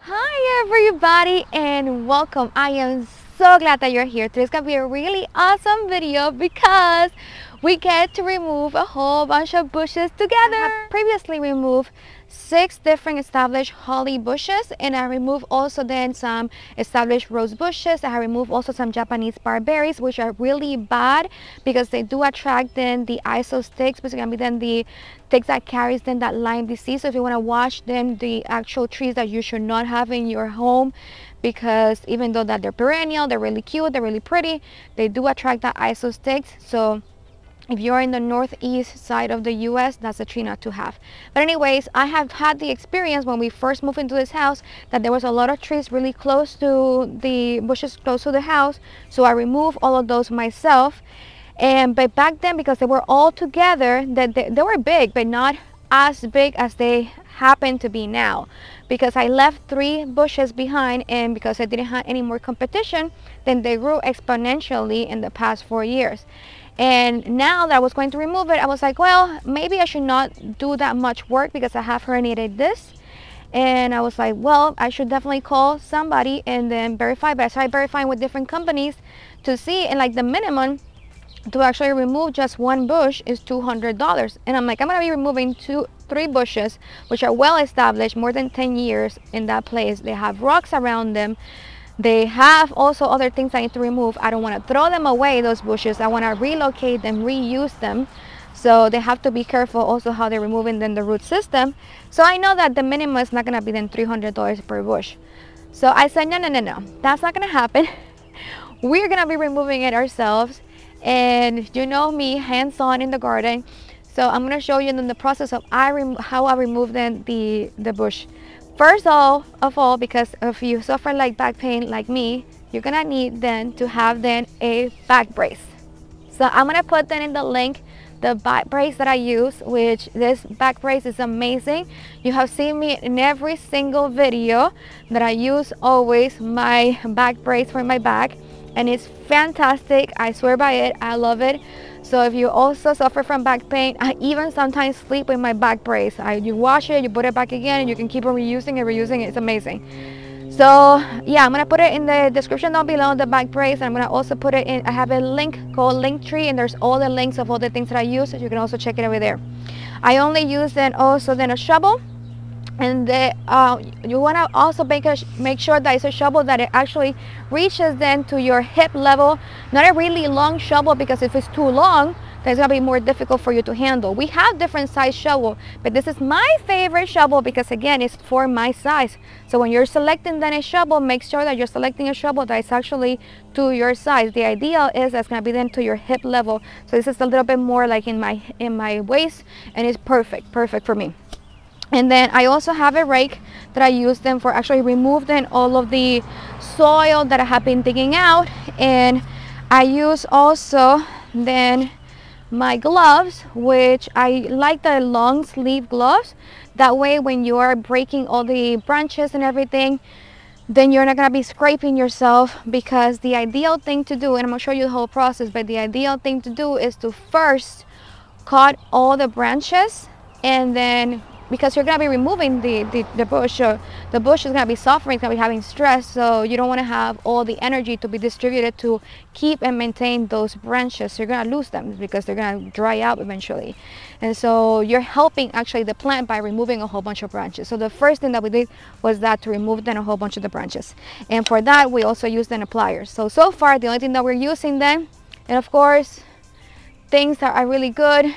Hi everybody and welcome. I am so glad that you're here. Today's gonna be a really awesome video because we get to remove a whole bunch of bushes together. I have previously removed 6 different established holly bushes, and I removed also then some established rose bushes. I have removed also some Japanese barberries, which are really bad because they do attract then the iso sticks, which is gonna be then the sticks that carries then that Lyme disease. So if you want to watch them, the actual trees that you should not have in your home, because even though that they're perennial, they're really cute, they're really pretty, they do attract that iso sticks. So if you're in the northeast side of the US, that's a tree not to have. But anyways, I have had the experience when we first moved into this house that there was a lot of trees really close to the bushes close to the house. So I removed all of those myself. But back then, because they were all together, that they were big, but not as big as they happen to be now. Because I left 3 bushes behind, and because I didn't have any more competition, then they grew exponentially in the past 4 years. And now that I was going to remove it, I was like, well, maybe I should not do that much work because I have herniated this. And I was like, well, I should definitely call somebody and then verify. But I started verifying with different companies to see, and like the minimum to actually remove just 1 bush is $200. And I'm like, I'm gonna be removing 3 bushes which are well established, more than 10 years in that place. They have rocks around them. They have also other things I need to remove. I don't want to throw them away, those bushes. I want to relocate them, reuse them. So they have to be careful also how they're removing then the root system. So I know that the minimum is not gonna be then $300 per bush. So I said, no, that's not gonna happen. We're gonna be removing it ourselves. And you know me, hands-on in the garden. So I'm going to show you in the process of how I remove then the bush. First of all, because if you suffer like back pain like me, you're going to need then to have then a back brace. So I'm going to put then in the link the back brace that I use, which this back brace is amazing. You have seen me in every single video that I use always my back brace for my back. And it's fantastic. I swear by it. I love it. So if you also suffer from back pain, I even sometimes sleep with my back brace. You wash it, you put it back again, and you can keep on reusing it. It's amazing. So yeah, I'm gonna put it in the description down below, the back brace, and I'm gonna also put it in. I have a link called Linktree, and there's all the links of all the things that I use, so you can also check it over there. I only use then also then a shovel. And you want to also make sure that it's a shovel that it actually reaches then to your hip level. Not a really long shovel, because if it's too long, then it's going to be more difficult for you to handle. We have different size shovel, but this is my favorite shovel because again, it's for my size. So when you're selecting then a shovel, make sure that you're selecting a shovel that is actually to your size. The ideal is that's going to be then to your hip level. So this is a little bit more like in my waist, and it's perfect for me. And then I also have a rake that I use them for actually remove then all of the soil that I have been digging out. And I use also then my gloves, which I like the long sleeve gloves. That way when you are breaking all the branches and everything, then you're not going to be scraping yourself, because the ideal thing to do, and I'm going to show you the whole process, but the ideal thing to do is to first cut all the branches, and then because you're going to be removing the bush, the bush is going to be suffering, it's going to be having stress, so you don't want to have all the energy to be distributed to keep and maintain those branches. So you're going to lose them because they're going to dry out eventually. And so you're helping actually the plant by removing a whole bunch of branches. So the first thing that we did was that to remove then a whole bunch of the branches. And for that, we also used then a pliers. So far, the only thing that we're using then, and of course, things that are really good,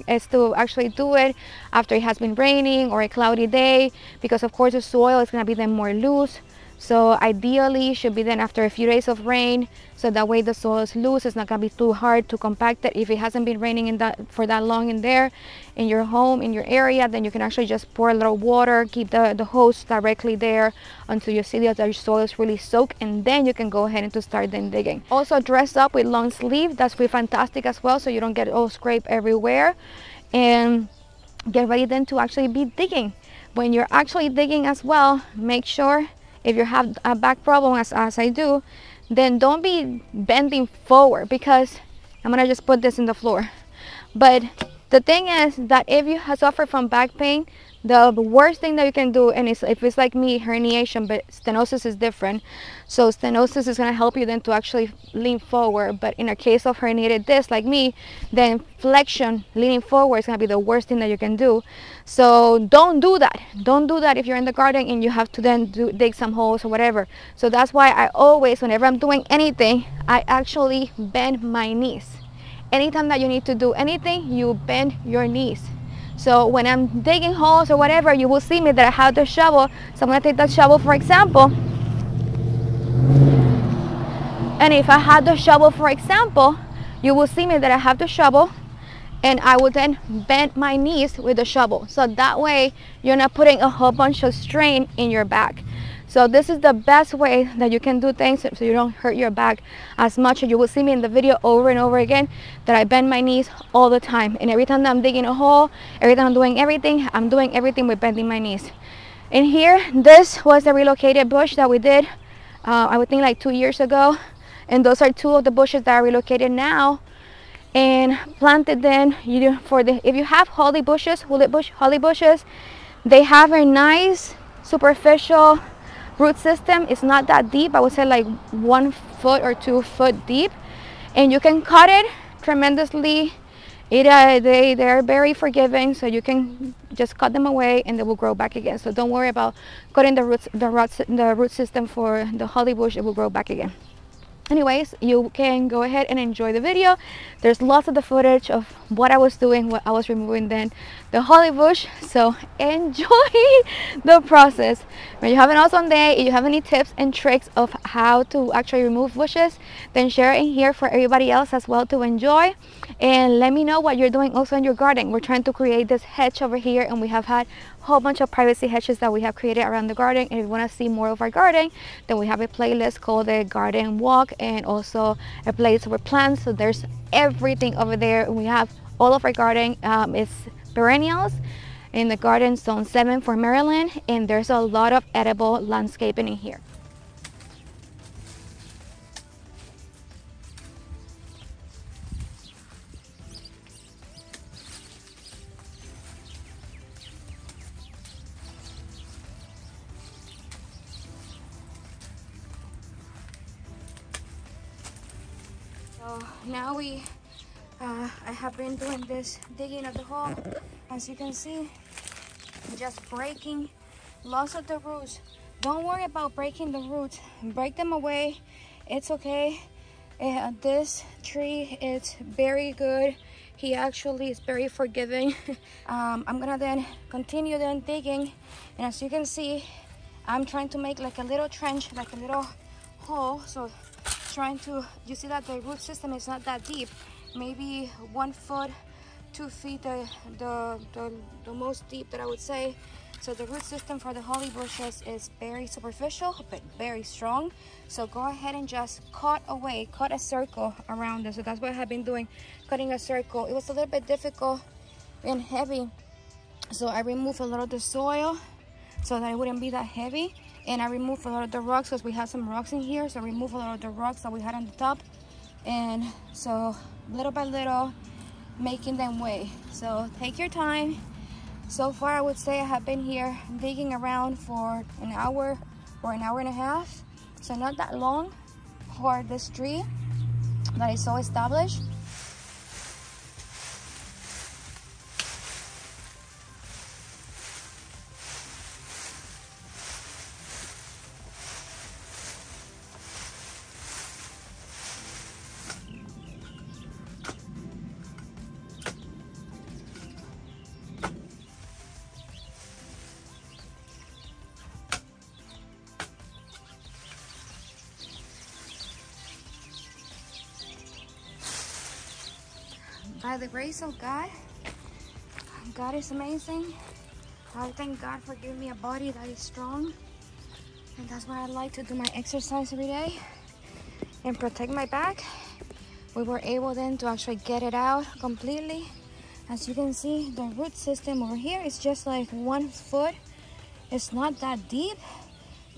is to actually do it after it has been raining or a cloudy day, because of course the soil is going to be then more loose. So ideally should be then after a few days of rain, so that way the soil is loose. It's not going to be too hard to compact it. If it hasn't been raining for that long in there in your home, in your area, then you can actually just pour a little water, keep the hose directly there until you see that your soil is really soaked, and then you can go ahead and to start then digging. Also dress up with long sleeve. That's really fantastic as well, so you don't get all scrape everywhere. And get ready then to actually be digging. When you're actually digging as well, make sure, if you have a back problem as I do, then don't be bending forward, because I'm gonna just put this in the floor. But the thing is that if you suffer from back pain, The worst thing that you can do, and if it's like me, herniation, but stenosis is different. So stenosis is going to help you then to actually lean forward. But in a case of herniated disc like me, then flexion, leaning forward is going to be the worst thing that you can do. So don't do that. Don't do that if you're in the garden and you have to then dig some holes or whatever. So that's why I always, whenever I'm doing anything, I actually bend my knees. Anytime that you need to do anything, you bend your knees. So when I'm digging holes or whatever, you will see me that I have the shovel. So I'm going to take that shovel, for example. And if I had the shovel, for example, you will see me that I have the shovel, and I will then bend my knees with the shovel. So that way you're not putting a whole bunch of strain in your back. So this is the best way that you can do things so you don't hurt your back as much. You will see me in the video over and over again that I bend my knees all the time. And every time that I'm digging a hole, every time I'm doing everything with bending my knees. And here, this was the relocated bush that we did, I would think like 2 years ago. And those are two of the bushes that are relocated now and planted then. If you have holly bushes, holly bushes, they have a nice superficial root system. It's not that deep. I would say like 1 foot or 2 foot deep, and you can cut it tremendously. They're very forgiving, so you can just cut them away and they will grow back again. So don't worry about cutting the root system for the holly bush. It will grow back again. Anyways, you can go ahead and enjoy the video. There's lots of the footage of what I was doing, what I was removing then the holly bush. So enjoy the process. When you have an awesome day, if you have any tips and tricks of how to actually remove bushes, then share it in here for everybody else as well to enjoy. And let me know what you're doing also in your garden. We're trying to create this hedge over here, and we have had a whole bunch of privacy hedges that we have created around the garden. And if you want to see more of our garden, then we have a playlist called the Garden Walk, and also a place for plants. So there's everything over there. We have all of our garden is perennials in the garden zone 7 for Maryland, and there's a lot of edible landscaping in here. So now I have been doing this digging of the hole. As you can see, just breaking lots of the roots. Don't worry about breaking the roots. Break them away. It's okay. This tree is very good. He actually is very forgiving. I'm gonna then continue then digging, and as you can see, I'm trying to make like a little trench, like a little hole. So you see that the root system is not that deep, maybe 1 foot, 2 feet, the most deep that I would say. So the root system for the holly bushes is very superficial but very strong. So go ahead and just cut a circle around it. So that's what I have been doing, cutting a circle. It was a little bit difficult and heavy, so I removed a lot of the soil so that it wouldn't be that heavy. And I removed a lot of the rocks because we have some rocks in here. So I removed a lot of the rocks that we had on the top. And so little by little, making them way. So take your time. So far, I would say I have been here digging around for an hour or an hour and a half. So not that long for this tree that is so established. By the grace of God, God is amazing. I thank God for giving me a body that is strong. And that's why I like to do my exercise every day and protect my back. We were able then to actually get it out completely. As you can see, the root system over here is just like 1 foot. It's not that deep,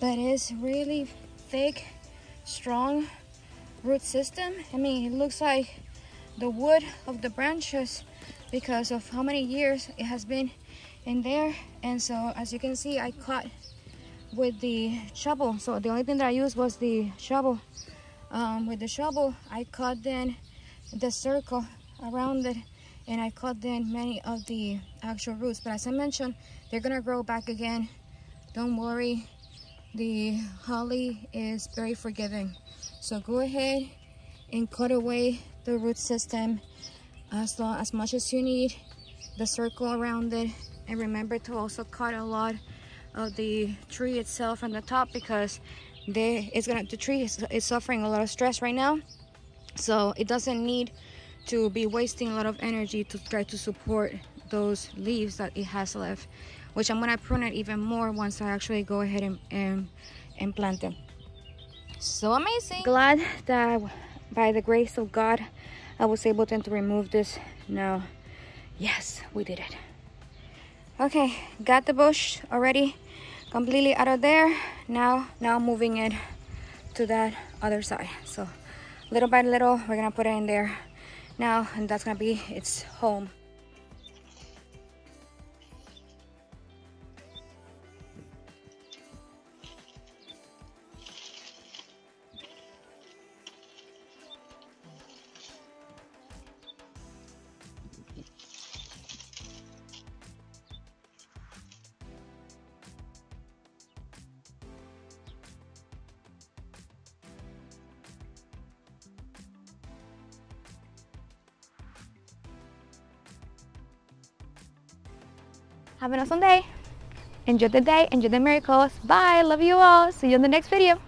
but it's really thick, strong root system. I mean, it looks like the wood of the branches because of how many years it has been in there. And so as you can see, I cut with the shovel. So the only thing that I used was the shovel. With the shovel, I cut then the circle around it, and I cut then many of the actual roots. But as I mentioned, they're gonna grow back again. Don't worry, the holly is very forgiving. So go ahead and cut away the root system as much as you need, the circle around it. And remember to also cut a lot of the tree itself from the top, because the tree is suffering a lot of stress right now, so it doesn't need to be wasting a lot of energy to try to support those leaves that it has left, which I'm gonna prune it even more once I actually go ahead and plant them. So amazing. Glad that by the grace of God I was able to remove this. Now, yes, we did it. Okay, got the bush already completely out of there. Now moving it to that other side. So little by little, we're gonna put it in there now, and that's gonna be its home. Have an awesome day. Enjoy the day, enjoy the miracles. Bye, love you all. See you in the next video.